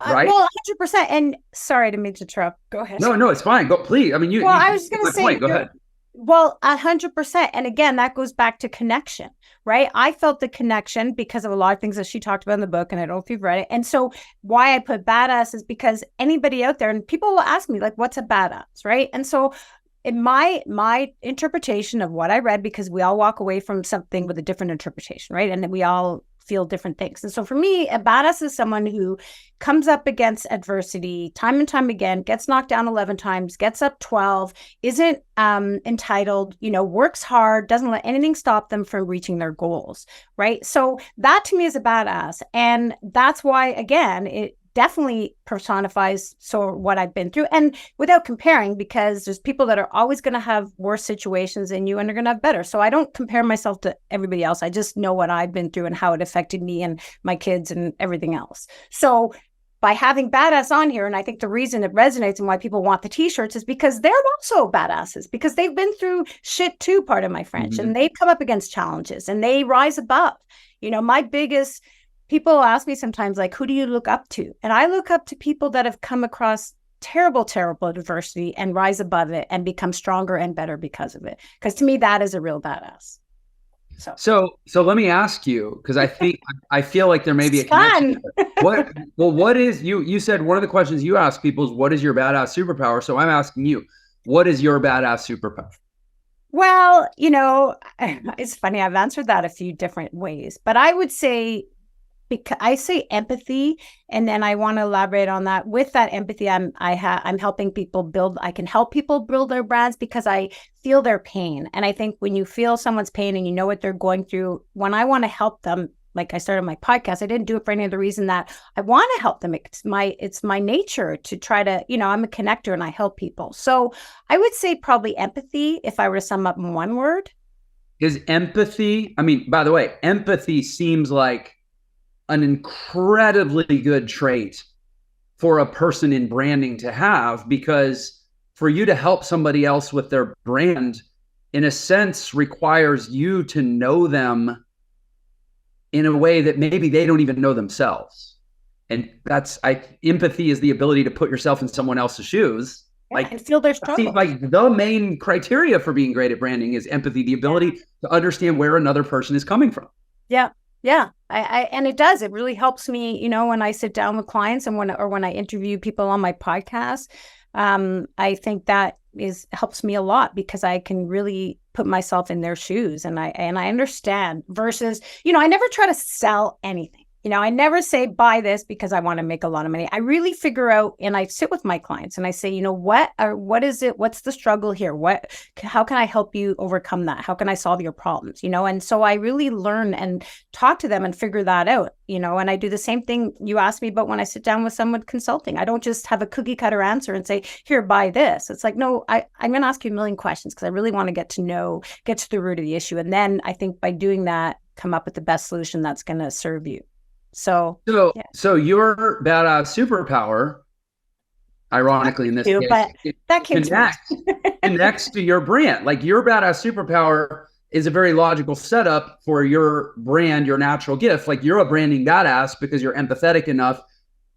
Right? Well, 100%. And sorry to interrupt. Go ahead. No, it's fine. Go, please. I mean, I was going to say, go ahead. Well, 100%. And again, that goes back to connection, right? I felt the connection because of a lot of things that she talked about in the book, and I don't know if you've read it. And so why I put badass is because anybody out there, and people will ask me like, what's a badass, right? And so in my interpretation of what I read, because we all walk away from something with a different interpretation, right? And we all feel different things. And so for me, a badass is someone who comes up against adversity time and time again, gets knocked down 11 times, gets up 12, isn't entitled, works hard, doesn't let anything stop them from reaching their goals, right? So that to me is a badass. And that's why, again, it definitely personifies what I've been through, and without comparing, because there's people that are always going to have worse situations than you and are going to have better. So I don't compare myself to everybody else. I just know what I've been through and how it affected me and my kids and everything else. So by having badass on here, and I think the reason it resonates and why people want the t-shirts is because they're also badasses, because they've been through shit too, pardon my French, and they've come up against challenges and they rise above. My biggest people ask me sometimes, like, who do you look up to? And I look up to people that have come across terrible, terrible adversity and rise above it and become stronger and better because of it. Because to me, that is a real badass. So let me ask you, because I feel like there may be a connection. What is you said one of the questions you ask people is, what is your badass superpower? So I'm asking you, what is your badass superpower? Well, it's funny. I've answered that a few different ways, but I would say, because I say empathy, and then I want to elaborate on that. With that empathy, I'm helping people build. I can help people build their brands because I feel their pain, and I think when you feel someone's pain and you know what they're going through, when I want to help them, like I started my podcast, I didn't do it for any other reason that I want to help them. It's my nature to try to, I'm a connector and I help people. So I would say probably empathy, if I were to sum up in one word. Is empathy? I mean, by the way, empathy seems like an incredibly good trait for a person in branding to have, because for you to help somebody else with their brand, in a sense, requires you to know them in a way that maybe they don't even know themselves. And empathy is the ability to put yourself in someone else's shoes. And feel their struggle. Seems like the main criteria for being great at branding is empathy, the ability to understand where another person is coming from. Yeah. Yeah. And it does. It really helps me, when I sit down with clients and when I interview people on my podcast. I think that helps me a lot because I can really put myself in their shoes and I understand versus, I never try to sell anything. I never say buy this because I want to make a lot of money. I really figure out, and I sit with my clients and I say, what is it? What's the struggle here? How can I help you overcome that? How can I solve your problems? And so I really learn and talk to them and figure that out, and I do the same thing you asked me about when I sit down with someone consulting. I don't just have a cookie cutter answer and say, here, buy this. It's like, no, I'm going to ask you a million questions because I really want to get to the root of the issue. And then I think by doing that, come up with the best solution that's going to serve you. So your badass superpower, ironically in this case, but that came connects to your brand. Like your badass superpower is a very logical setup for your brand, your natural gift. Like you're a branding badass because you're empathetic enough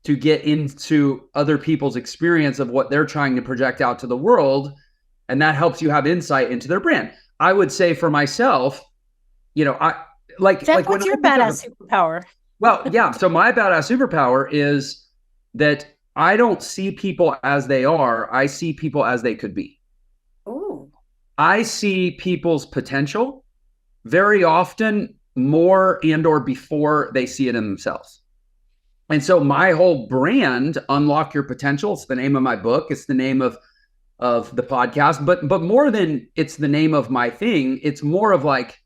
to get into other people's experience of what they're trying to project out to the world. And that helps you have insight into their brand. I would say for myself, Jeff, what's your badass superpower? Well, yeah. So my badass superpower is that I don't see people as they are. I see people as they could be. Ooh. I see people's potential very often more and or before they see it in themselves. And so my whole brand, Unlock Your Potential, it's the name of my book. It's the name of the podcast. But more than it's the name of my thing, it's more of like,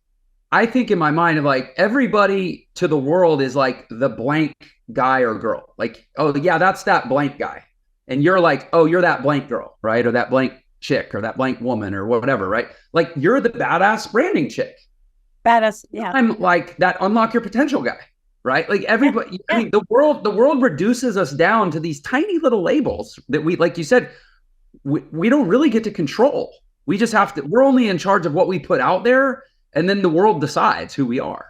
I think in my mind of like everybody to the world is like the blank guy or girl. Like, oh yeah, that's that blank guy. And you're like, oh, you're that blank girl, right? Or that blank chick or that blank woman or whatever, right? Like you're the badass branding chick. Badass, yeah. I'm like that Unlock Your Potential guy, right? Like everybody, yeah. I mean, the world reduces us down to these tiny little labels that we, like you said, we don't really get to control. We just have to, we're only in charge of what we put out there. And then the world decides who we are.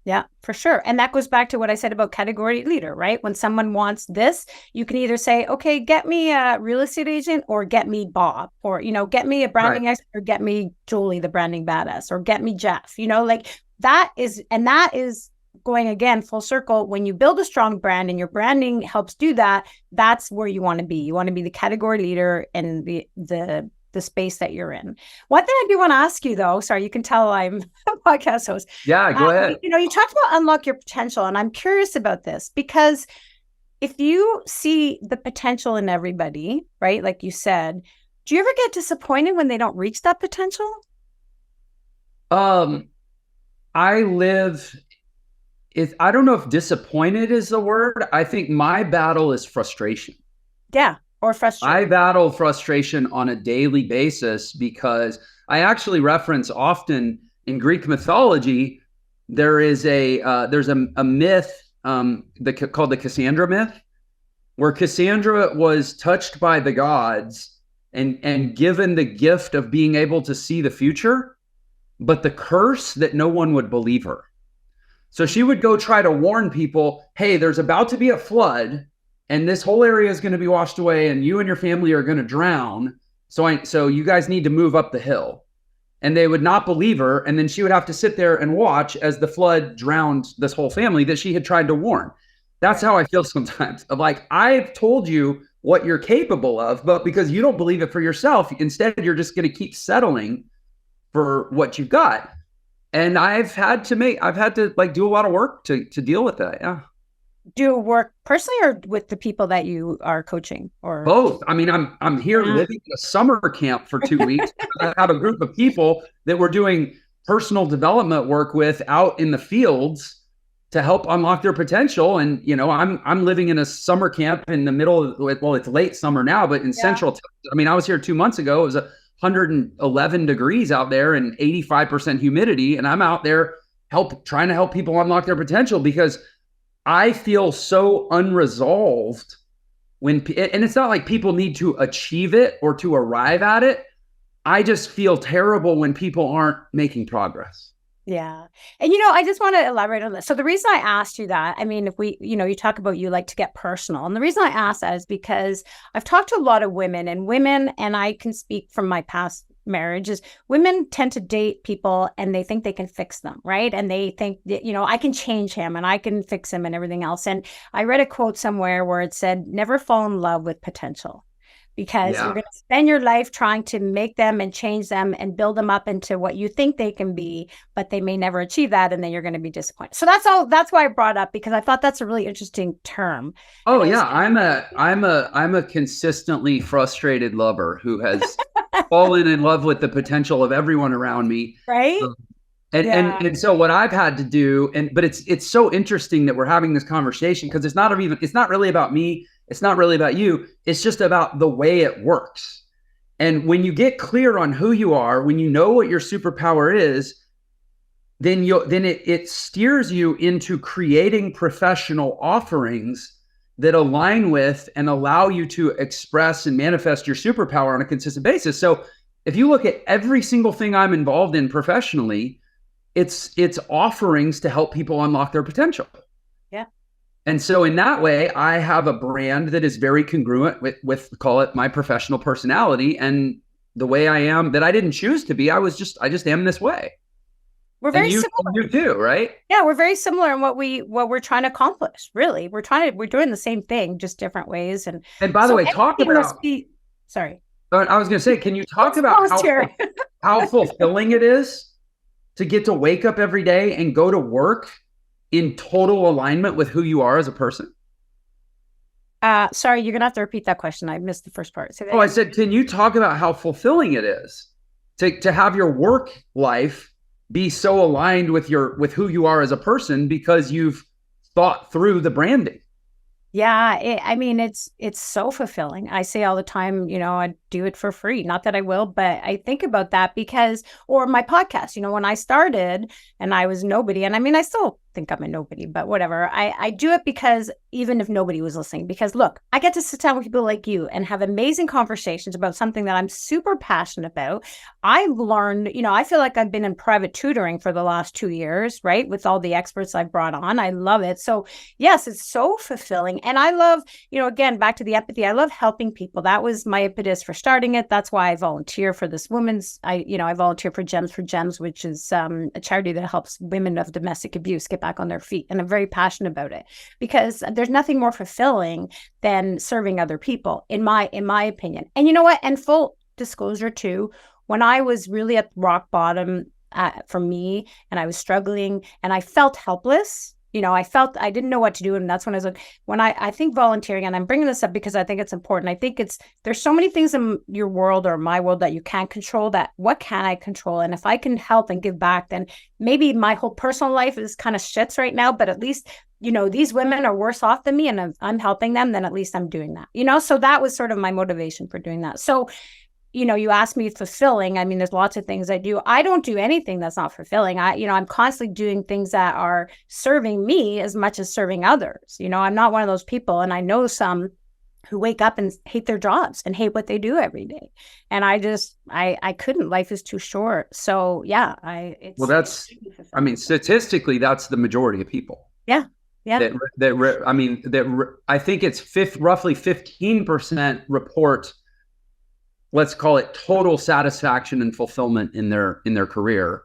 Yeah, for sure. And that goes back to what I said about category leader, right? When someone wants this, you can either say, okay, get me a real estate agent or get me Bob, or, get me a branding expert or get me Joelly, the branding badass, or get me Jeff, like that is going again, full circle. When you build a strong brand and your branding helps do that, that's where you want to be. You want to be the category leader in the space that you're in. One thing I do want to ask you though, sorry, you can tell I'm a podcast host. Yeah, go ahead. You talked about unlock your potential, and I'm curious about this because if you see the potential in everybody, right? Like you said, do you ever get disappointed when they don't reach that potential? I don't know if disappointed is the word. I think my battle is frustration. Yeah. Or frustration. I battle frustration on a daily basis because I actually reference often in Greek mythology, there's a myth called the Cassandra myth, where Cassandra was touched by the gods and given the gift of being able to see the future, but the curse that no one would believe her. So she would go try to warn people, hey, there's about to be a flood, and this whole area is going to be washed away and you and your family are going to drown. So you guys need to move up the hill. And they would not believe her. And then she would have to sit there and watch as the flood drowned this whole family that she had tried to warn. That's how I feel sometimes. Of like, I've told you what you're capable of, but because you don't believe it for yourself, instead you're just going to keep settling for what you've got. And I've had to like do a lot of work to deal with that. Yeah. Do work personally or with the people that you are coaching, or both? I mean, I'm here living in a summer camp for 2 weeks. I have a group of people that we're doing personal development work with out in the fields to help unlock their potential. And, I'm living in a summer camp in the middle of, well, it's late summer now, but in central Texas. I mean, I was here 2 months ago. It was 111 degrees out there and 85% humidity. And I'm out there trying to help people unlock their potential because I feel so unresolved and it's not like people need to achieve it or to arrive at it. I just feel terrible when people aren't making progress. Yeah. And, I just want to elaborate on this. So the reason I asked you that, I mean, if we, you talk about you like to get personal. And the reason I asked that is because I've talked to a lot of women, and I can speak from my past marriage, is women tend to date people and they think they can fix them, right? And they think that, I can change him and I can fix him and everything else. And I read a quote somewhere where it said, never fall in love with potential. because you're going to spend your life trying to make them and change them and build them up into what you think they can be, but they may never achieve that. And then you're going to be disappointed. So that's why I brought up, because I thought that's a really interesting term. Oh yeah. I'm a consistently frustrated lover who has fallen in love with the potential of everyone around me. Right. And so what I've had to do, but it's so interesting that we're having this conversation, because it's not really about me. It's not really about you. It's just about the way it works. And when you get clear on who you are, when you know what your superpower is, then it steers you into creating professional offerings that align with and allow you to express and manifest your superpower on a consistent basis. So if you look at every single thing I'm involved in professionally, it's offerings to help people unlock their potential. Yeah. And so in that way, I have a brand that is very congruent with call it my professional personality and the way I am, that I didn't choose to be. I just am this way. We're very similar. You too, right? Yeah, we're very similar in what we're trying to accomplish. Really, we're doing the same thing, just different ways. And by the way, talk about. Sorry. I was going to say, can you talk about how fulfilling it is to get to wake up every day and go to work in total alignment with who you are as a person? Sorry, you're gonna have to repeat that question. I missed the first part. I said, can you talk about how fulfilling it is to have your work life be so aligned with who you are as a person, because you've thought through the branding? Yeah, it's so fulfilling. I say all the time, I do it for free. Not that I will, but I think about that or my podcast, when I started and I was nobody, and I still think I'm a nobody, but whatever. I do it because even if nobody was listening, because look, I get to sit down with people like you and have amazing conversations about something that I'm super passionate about. I've learned, I feel like I've been in private tutoring for the last 2 years, right? With all the experts I've brought on. I love it. So yes, it's so fulfilling. And I love, again, back to the empathy. I love helping people. That was my impetus for starting it. That's why I volunteer for this I volunteer for Gems, which is a charity that helps women of domestic abuse get back on their feet. And I'm very passionate about it, because there's nothing more fulfilling than serving other people, in my opinion. And you know what? And full disclosure too, when I was really at rock bottom for me, and I was struggling and I felt helpless, I didn't know what to do. And that's when I was like, I think volunteering, and I'm bringing this up because I think it's important. I think there's so many things in your world or my world that you can't control. That what can I control? And if I can help and give back, then maybe my whole personal life is kind of shits right now, but at least, these women are worse off than me, and if I'm helping them, then at least I'm doing that, so that was sort of my motivation for doing that. So, you asked me fulfilling. There's lots of things I do. I don't do anything that's not fulfilling. I'm constantly doing things that are serving me as much as serving others. I'm not one of those people. And I know some who wake up and hate their jobs and hate what they do every day. And I couldn't. Life is too short. So yeah, statistically, that's the majority of people. Yeah. Yeah. I think it's roughly 15% report, let's call it, total satisfaction and fulfillment in their career.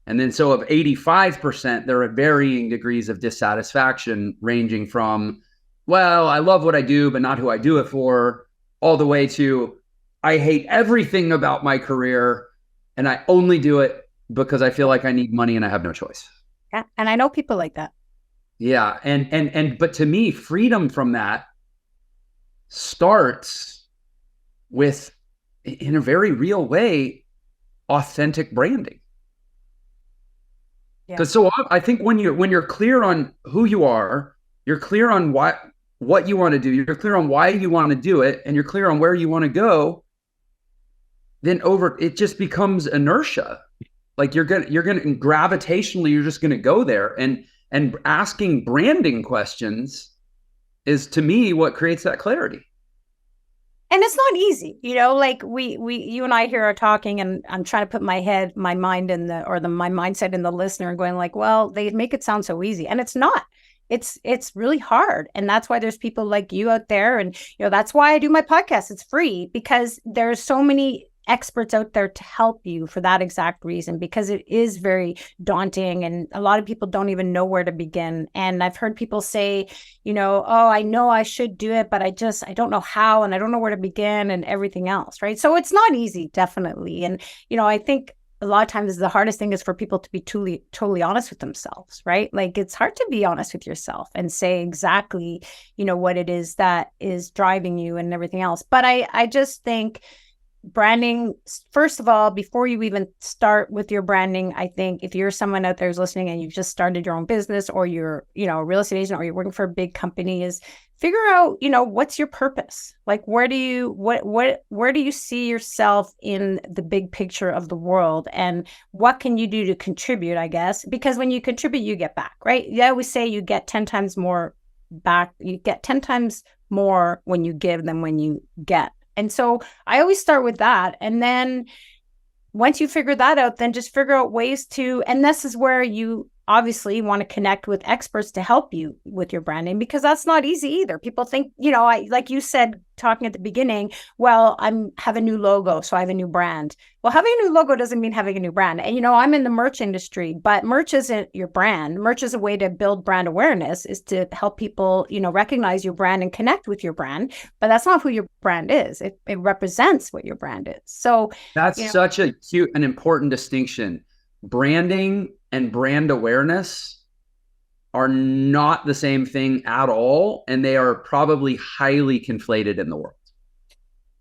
And then so of 85%, there are varying degrees of dissatisfaction, ranging from, well, I love what I do, but not who I do it for, all the way to, I hate everything about my career and I only do it because I feel like I need money and I have no choice. Yeah. And I know people like that. Yeah. But to me, freedom from that starts with, in a very real way, authentic branding. Because so I think when you're clear on who you are, you're clear on what you want to do, you're clear on why you want to do it, and you're clear on where you want to go, then it just becomes inertia. Like you're gonna gravitationally, you're just gonna go there. And asking branding questions is, to me, what creates that clarity. And it's not easy, like you and I here are talking, and I'm trying to put my mind my mindset in the listener, and going like, well, they make it sound so easy, and it's not. It's really hard. And that's why there's people like you out there. And, that's why I do my podcast. It's free, because there's so many experts out there to help you for that exact reason, because it is very daunting and a lot of people don't even know where to begin. And I've heard people say, oh, I know I should do it, but I don't know how, and I don't know where to begin and everything else, right? So it's not easy, definitely. And, I think a lot of times the hardest thing is for people to be totally honest with themselves, right? Like it's hard to be honest with yourself and say exactly, what it is that is driving you and everything else. But I just think branding, first of all, before you even start with your branding, I think if you're someone out there who's listening and you've just started your own business, or you're, a real estate agent, or you're working for a big company, is figure out, what's your purpose? Like, where do you see yourself in the big picture of the world, and what can you do to contribute, I guess? Because when you contribute, you get back, right? I always say you get 10 times more back. You get 10 times more when you give than when you get. And so I always start with that. And then once you figure that out, then just figure out ways to, and this is where you obviously want to connect with experts to help you with your branding, because that's not easy either. People think, like you said, talking at the beginning, well, have a new logo, so I have a new brand. Well, having a new logo doesn't mean having a new brand. And, I'm in the merch industry, but merch isn't your brand. Merch is a way to build brand awareness, is to help people, recognize your brand and connect with your brand. But that's not who your brand is. It represents what your brand is. So that's such a cute and important distinction. Branding and brand awareness are not the same thing at all, and they are probably highly conflated in the world.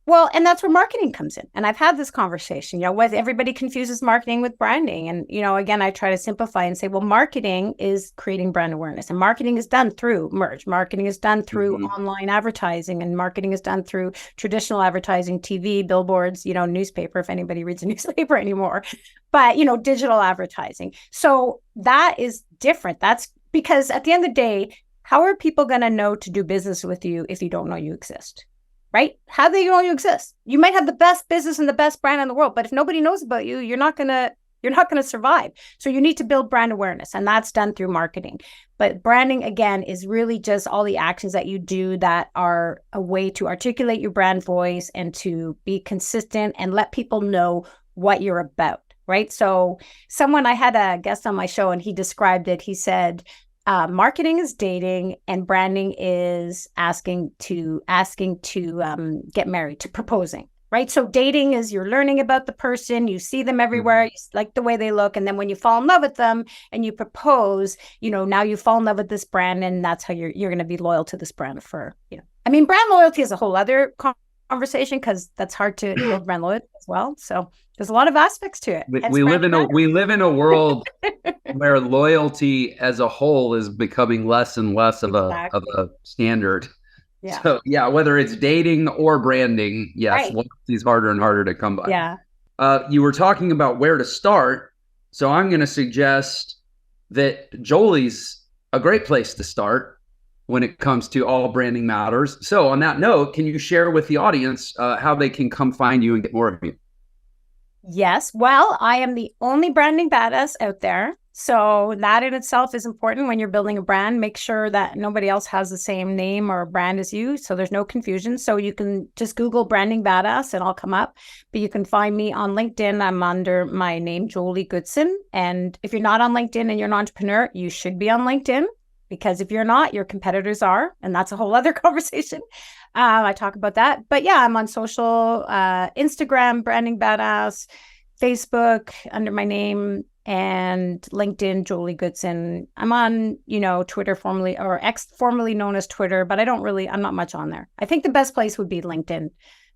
Well, and that's where marketing comes in. And I've had this conversation, with everybody confuses marketing with branding. And, again, I try to simplify and say, well, marketing is creating brand awareness, and marketing is done through merch. Marketing is done through online advertising, and marketing is done through traditional advertising, TV, billboards, newspaper, if anybody reads a newspaper anymore, but, digital advertising. So that is different. That's because at the end of the day, how are people going to know to do business with you if you don't know you exist? Right? How do they know you exist? You might have the best business and the best brand in the world, but if nobody knows about you, you're not gonna survive. So you need to build brand awareness, and that's done through marketing. But branding, again, is really just all the actions that you do that are a way to articulate your brand voice and to be consistent and let people know what you're about. Right? So I had a guest on my show, and he described it. He said, marketing is dating, and branding is asking to get married, to proposing, right? So dating is you're learning about the person, you see them everywhere, you like the way they look, and then when you fall in love with them and you propose, now you fall in love with this brand, and that's how you're going to be loyal to this brand for, brand loyalty is a whole other conversation, because that's hard to build brand loyalty as well. So there's a lot of aspects to it. We live in a world where loyalty as a whole is becoming less and less of a standard. Yeah. So whether it's dating or branding, yes, right. Loyalty is harder and harder to come by. Yeah. You were talking about where to start, so I'm going to suggest that Joelly's a great place to start when it comes to all branding matters. So on that note, can you share with the audience how they can come find you and get more of you? Yes. Well, I am the only branding badass out there. So that in itself is important when you're building a brand. Make sure that nobody else has the same name or brand as you, so there's no confusion. So you can just Google branding badass and I'll come up. But you can find me on LinkedIn. I'm under my name, Joelly Goodson. And if you're not on LinkedIn and you're an entrepreneur, you should be on LinkedIn, because if you're not, your competitors are. And that's a whole other conversation. I talk about that. But yeah, I'm on social, Instagram, branding badass, Facebook under my name, and LinkedIn, Joelly Goodson. I'm on, Twitter formerly, or X, formerly known as Twitter, but I'm not much on there. I think the best place would be LinkedIn.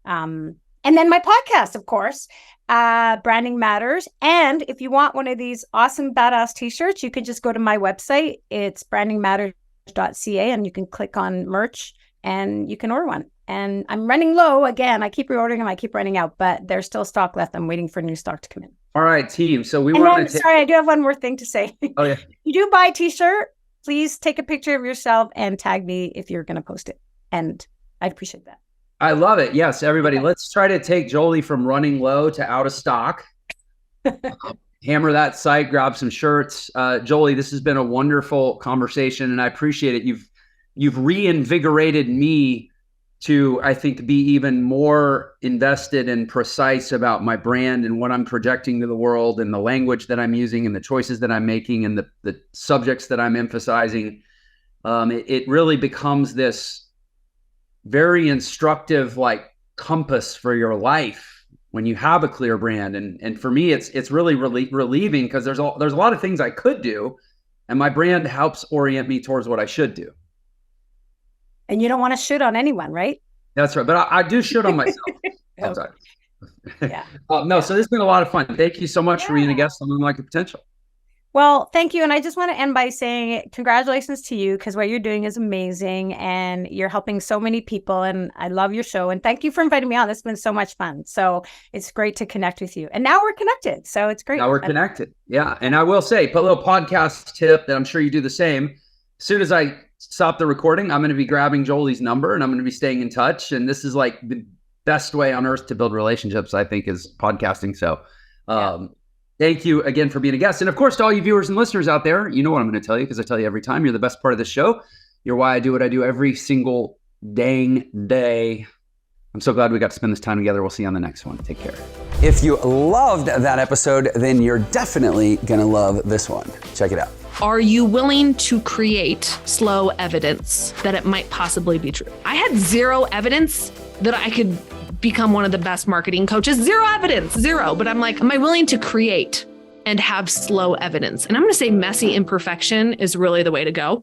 And then my podcast, of course, Branding Matters. And if you want one of these awesome badass t-shirts, you can just go to my website. It's brandingmatters.ca, and you can click on merch and you can order one. And I'm running low again. I keep reordering them. I keep running out, but there's still stock left. I'm waiting for new stock to come in. All right, team. So sorry, I do have one more thing to say. Oh yeah. You do buy a t-shirt, please take a picture of yourself and tag me if you're going to post it. And I'd appreciate that. I love it. Yes, everybody, let's try to take Joelly from running low to out of stock. Hammer that site, grab some shirts. Joelly, this has been a wonderful conversation, and I appreciate it. You've reinvigorated me to, I think, be even more invested and precise about my brand and what I'm projecting to the world and the language that I'm using and the choices that I'm making and the subjects that I'm emphasizing. It really becomes this very instructive, like, compass for your life when you have a clear brand. And for me, it's really relieving, because there's a lot of things I could do, and my brand helps orient me towards what I should do. And you don't want to shoot on anyone, right? That's right. But I do shoot on myself sometimes. Yeah. No, so this has been a lot of fun. Thank you so much for being a guest on Unlock Your Potential. Well, thank you. And I just want to end by saying congratulations to you, because what you're doing is amazing and you're helping so many people. And I love your show. And thank you for inviting me on. It's been so much fun. So it's great to connect with you. And now we're connected. So it's great. Now we're connected. Yeah. And I will say, put a little podcast tip that I'm sure you do the same. As soon as I stop the recording, I'm going to be grabbing Joelly's number and I'm going to be staying in touch. And this is like the best way on earth to build relationships, I think, is podcasting. So, thank you again for being a guest. And of course, to all you viewers and listeners out there, you know what I'm going to tell you, because I tell you every time, you're the best part of the show. You're why I do what I do every single dang day. I'm so glad we got to spend this time together. We'll see you on the next one. Take care. If you loved that episode, then you're definitely going to love this one. Check it out. Are you willing to create slow evidence that it might possibly be true? I had zero evidence that I could become one of the best marketing coaches. Zero evidence, zero. But I'm like, am I willing to create and have slow evidence? And I'm going to say messy imperfection is really the way to go.